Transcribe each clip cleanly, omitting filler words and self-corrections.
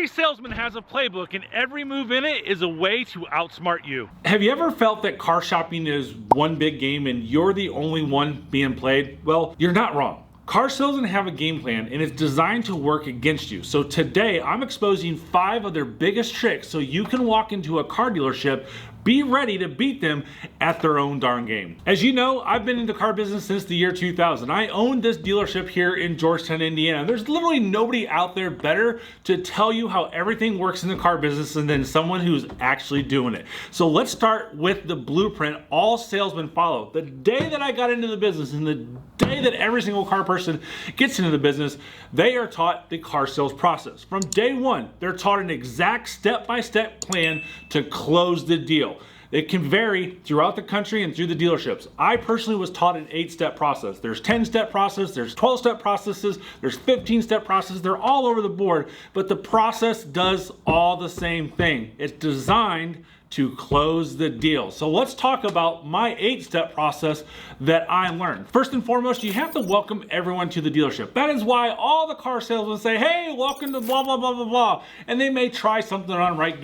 Every salesman has a playbook, and every move in it is a way to outsmart you. Have you ever felt that car shopping is one big game and you're the only one being played? Well, you're not wrong. Car salesmen have a game plan and it's designed to work against you. So today I'm exposing 5 of their biggest tricks so you can walk into a car dealership, be ready to beat them at their own darn game. As you know, I've been in the car business since the year 2000. I own this dealership here in Georgetown, Indiana. There's literally nobody out there better to tell you how everything works in the car business than someone who's actually doing it. So let's start with the blueprint all salesmen follow. The day that I got into the business and the day that every single car person gets into the business, they are taught the car sales process. From day one, they're taught an exact step-by-step plan to close the deal. It can vary throughout the country and through the dealerships. I personally was taught an 8-step process. There's 10-step process, there's 12-step processes, there's 15-step processes. They're all over the board, but the process does all the same thing. It's designed to close the deal. So let's talk about my 8-step process that I learned. First and foremost, you have to welcome everyone to the dealership. That is why all the car salesmen say, hey, welcome to blah, blah, blah, blah, blah. And they may try something on right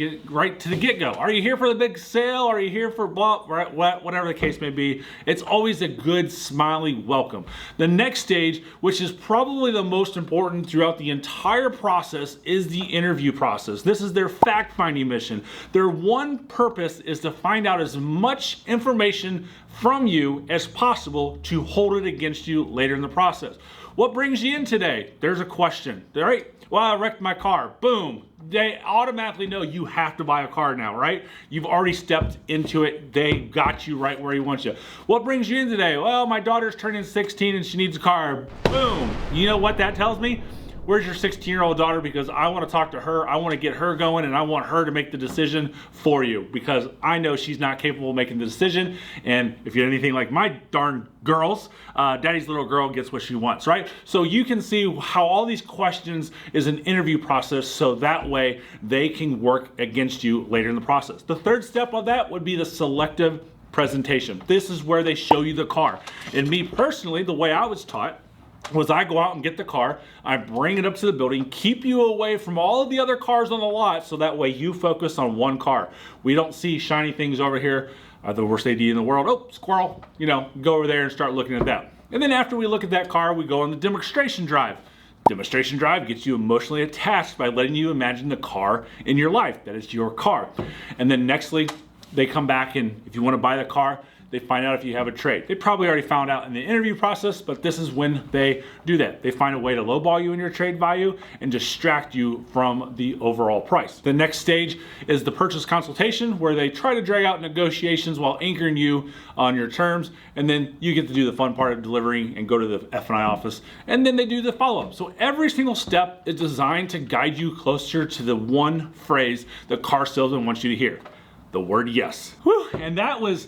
to the get-go. Are you here for the big sale? Are you here for blah, whatever the case may be? It's always a good, smiley welcome. The next stage, which is probably the most important throughout the entire process, is the interview process. This is their fact-finding mission. Their one purpose is to find out as much information from you as possible to hold it against you later in the process. What brings you in today? There's a question, right? Well, I wrecked my car. Boom. They automatically know you have to buy a car now, right? You've already stepped into it. They got you right where you want you. What brings you in today? Well, my daughter's turning 16 and she needs a car. Boom. You know what that tells me? Where's your 16-year-old daughter? Because I want to talk to her, I want to get her going, and I want her to make the decision for you because I know she's not capable of making the decision. And if you're anything like my darn girls, daddy's little girl gets what she wants, right? So you can see how all these questions is an interview process so that way they can work against you later in the process. The third step of that would be the selective presentation. This is where they show you the car. And me personally, the way I was taught was I go out and get the car, I bring it up to the building, keep you away from all of the other cars on the lot so that way you focus on one car. We don't see shiny things over here, the worst AD in the world. Oh, squirrel, you know, go over there and start looking at that. And then after we look at that car, we go on the demonstration drive. Demonstration drive gets you emotionally attached by letting you imagine the car in your life, that it's your car. And then nextly, they come back and if you want to buy the car, they find out if you have a trade. They probably already found out in the interview process, but this is when they do that. They find a way to lowball you in your trade value and distract you from the overall price. The next stage is the purchase consultation where they try to drag out negotiations while anchoring you on your terms. And then you get to do the fun part of delivering and go to the F&I office. And then they do the follow-up. So every single step is designed to guide you closer to the one phrase the car salesman wants you to hear. The word yes. Whew, and that was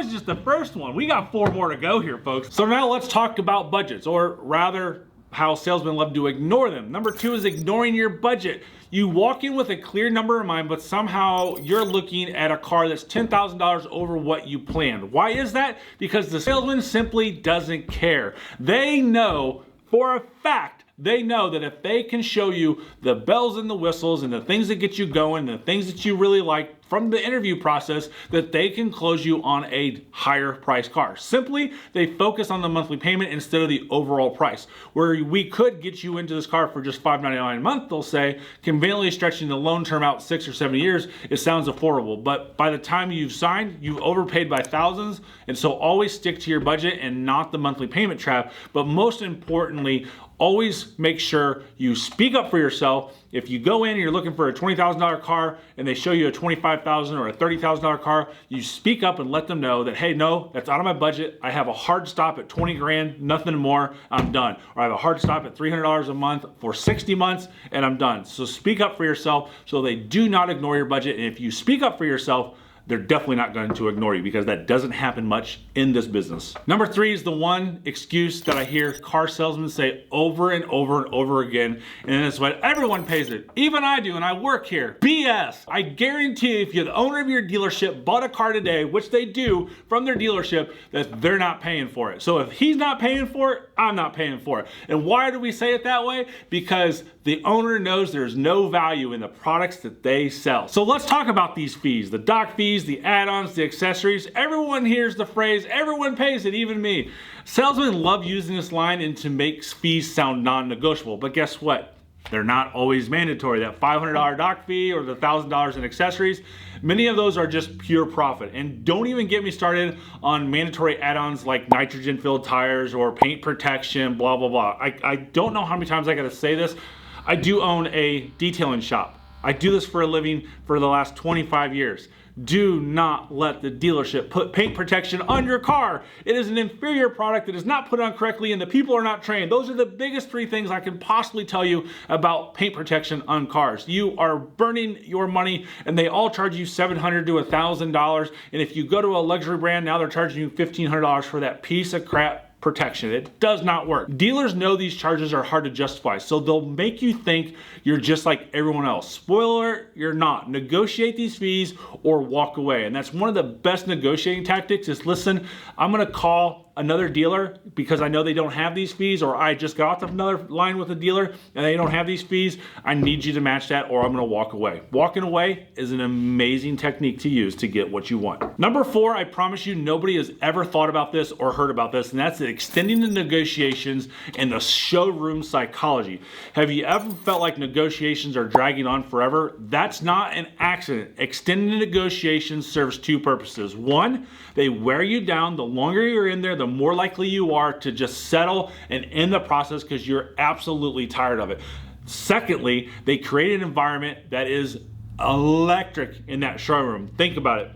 just the first one. We got 4 more to go here, folks. So now let's talk about budgets, or rather how salesmen love to ignore them. Number 2 is ignoring your budget. You walk in with a clear number in mind, but somehow you're looking at a car that's $10,000 over what you planned. Why is that? Because the salesman simply doesn't care. They know for a fact, they know that if they can show you the bells and the whistles and the things that get you going, the things that you really like from the interview process, that they can close you on a higher price car. Simply, they focus on the monthly payment instead of the overall price. Where we could get you into this car for just $599 a month, they'll say, conveniently stretching the loan term out 6 or 7 years, it sounds affordable. But by the time you've signed, you've overpaid by thousands. And so always stick to your budget and not the monthly payment trap. But most importantly, always make sure you speak up for yourself. If you go in and you're looking for a $20,000 car and they show you a $25,000 or a $30,000 car, you speak up and let them know that, hey, no, that's out of my budget. I have a hard stop at 20 grand, nothing more, I'm done. Or I have a hard stop at $300 a month for 60 months and I'm done. So speak up for yourself so they do not ignore your budget. And if you speak up for yourself, they're definitely not going to ignore you because that doesn't happen much in this business. Number 3 is the one excuse that I hear car salesmen say over and over and over again, and it's what everyone pays it. Even I do, and I work here. BS. I guarantee if you're the owner of your dealership bought a car today, which they do from their dealership, that they're not paying for it. So if he's not paying for it, I'm not paying for it. And why do we say it that way? Because the owner knows there's no value in the products that they sell. So let's talk about these fees, the dock fees, the add-ons, the accessories. Everyone hears the phrase, everyone pays it, even me. Salesmen love using this line and to make fees sound non-negotiable, but guess what? They're not always mandatory. That $500 dock fee or the $1,000 in accessories, many of those are just pure profit. And don't even get me started on mandatory add-ons like nitrogen-filled tires or paint protection, blah, blah, blah. I don't know how many times I gotta say this. I do own a detailing shop. I do this for a living for the last 25 years. Do not let the dealership put paint protection on your car. It is an inferior product that is not put on correctly and the people are not trained. Those are the biggest 3 things I can possibly tell you about paint protection on cars. You are burning your money and they all charge you $700 to $1,000. And if you go to a luxury brand, now they're charging you $1,500 for that piece of crap protection. It does not work. Dealers know these charges are hard to justify, so they'll make you think you're just like everyone else. Spoiler, you're not. Negotiate these fees or walk away. And that's one of the best negotiating tactics is, listen, I'm gonna call another dealer because I know they don't have these fees, or I just got off another line with a dealer and they don't have these fees. I need you to match that or I'm gonna walk away. Walking away is an amazing technique to use to get what you want. Number 4, I promise you nobody has ever thought about this or heard about this, and that's extending the negotiations and the showroom psychology. Have you ever felt like negotiations are dragging on forever? That's not an accident. Extending the negotiations serves 2 purposes. 1, they wear you down. The longer you're in there, the more likely you are to just settle and end the process because you're absolutely tired of it. Secondly, they create an environment that is electric in that showroom. Think about it.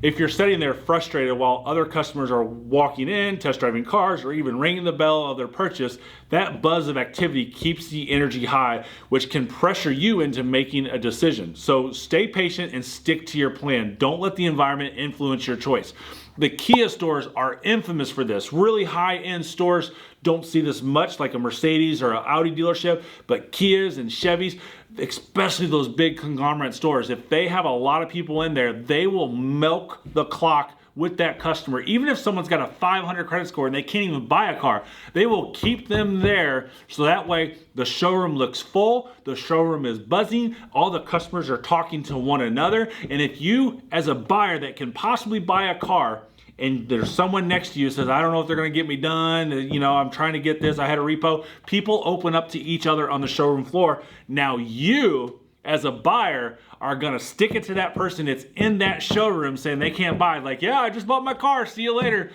If you're sitting there frustrated while other customers are walking in, test driving cars, or even ringing the bell of their purchase, that buzz of activity keeps the energy high, which can pressure you into making a decision. So stay patient and stick to your plan. Don't let the environment influence your choice. The Kia stores are infamous for this. Really high-end stores don't see this much, like a Mercedes or an Audi dealership, but Kias and Chevys, especially those big conglomerate stores, if they have a lot of people in there, they will milk the clock with that customer. Even if someone's got a 500 credit score and they can't even buy a car, they will keep them there so that way the showroom looks full, the showroom is buzzing, all the customers are talking to one another. And if you, as a buyer that can possibly buy a car, and there's someone next to you who says, I don't know if they're gonna get me done, you know, I'm trying to get this, I had a repo. People open up to each other on the showroom floor. Now you, as a buyer, are gonna stick it to that person that's in that showroom saying they can't buy. Like, yeah, I just bought my car, see you later.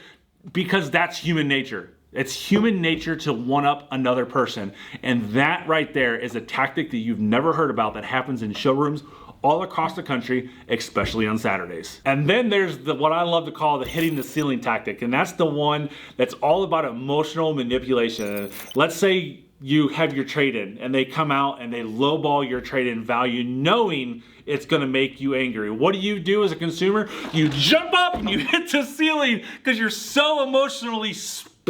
Because that's human nature. It's human nature to one up another person. And that right there is a tactic that you've never heard about that happens in showrooms all across the country, especially on Saturdays. And then there's what I love to call the hitting the ceiling tactic. And that's the one that's all about emotional manipulation. Let's say you have your trade-in and they come out and they lowball your trade-in value knowing it's gonna make you angry. What do you do as a consumer? You jump up and you hit the ceiling because you're so emotionally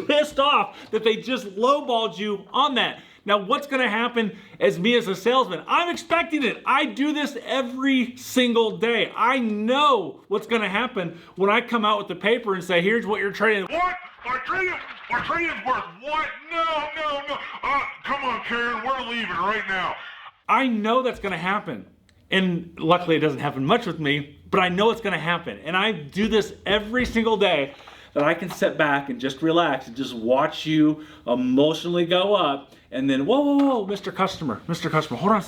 pissed off that they just lowballed you on that. Now, what's gonna happen as me as a salesman? I'm expecting it. I do this every single day. I know what's gonna happen when I come out with the paper and say, here's what you're trading. What? Our trading's worth what? No. Come on, Karen, we're leaving right now. I know that's gonna happen. And luckily it doesn't happen much with me, but I know it's gonna happen. And I do this every single day that I can sit back and just relax and just watch you emotionally go up and then, whoa, Mr. Customer, hold on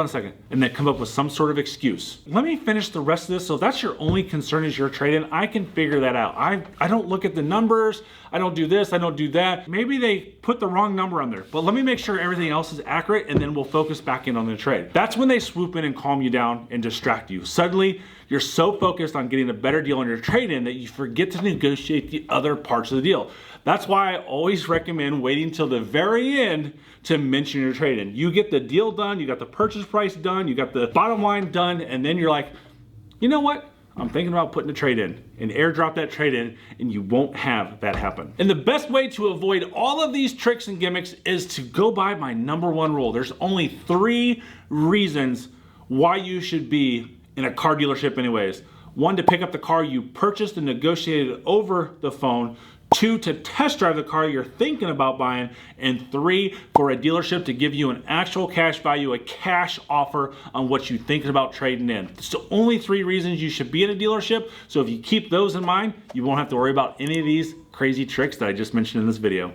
a second. And then come up with some sort of excuse. Let me finish the rest of this. So if that's your only concern is your trade-in, I can figure that out. I don't look at the numbers. I don't do this, I don't do that. Maybe they put the wrong number on there, but let me make sure everything else is accurate and then we'll focus back in on the trade. That's when they swoop in and calm you down and distract you. Suddenly, you're so focused on getting a better deal on your trade-in that you forget to negotiate the other parts of the deal. That's why I always recommend waiting till the very end to mention your trade-in. You get the deal done, you got the purchase price done, you got the bottom line done, and then you're like, you know what? I'm thinking about putting a trade-in and airdrop that trade-in, and you won't have that happen. And the best way to avoid all of these tricks and gimmicks is to go by my #1 rule. There's only 3 reasons why you should be in a car dealership anyways. 1, to pick up the car you purchased and negotiated over the phone. 2, to test drive the car you're thinking about buying, and 3, for a dealership to give you an actual cash value, a cash offer on what you're thinking about trading in. It's the only 3 reasons you should be at a dealership, so if you keep those in mind, you won't have to worry about any of these crazy tricks that I just mentioned in this video.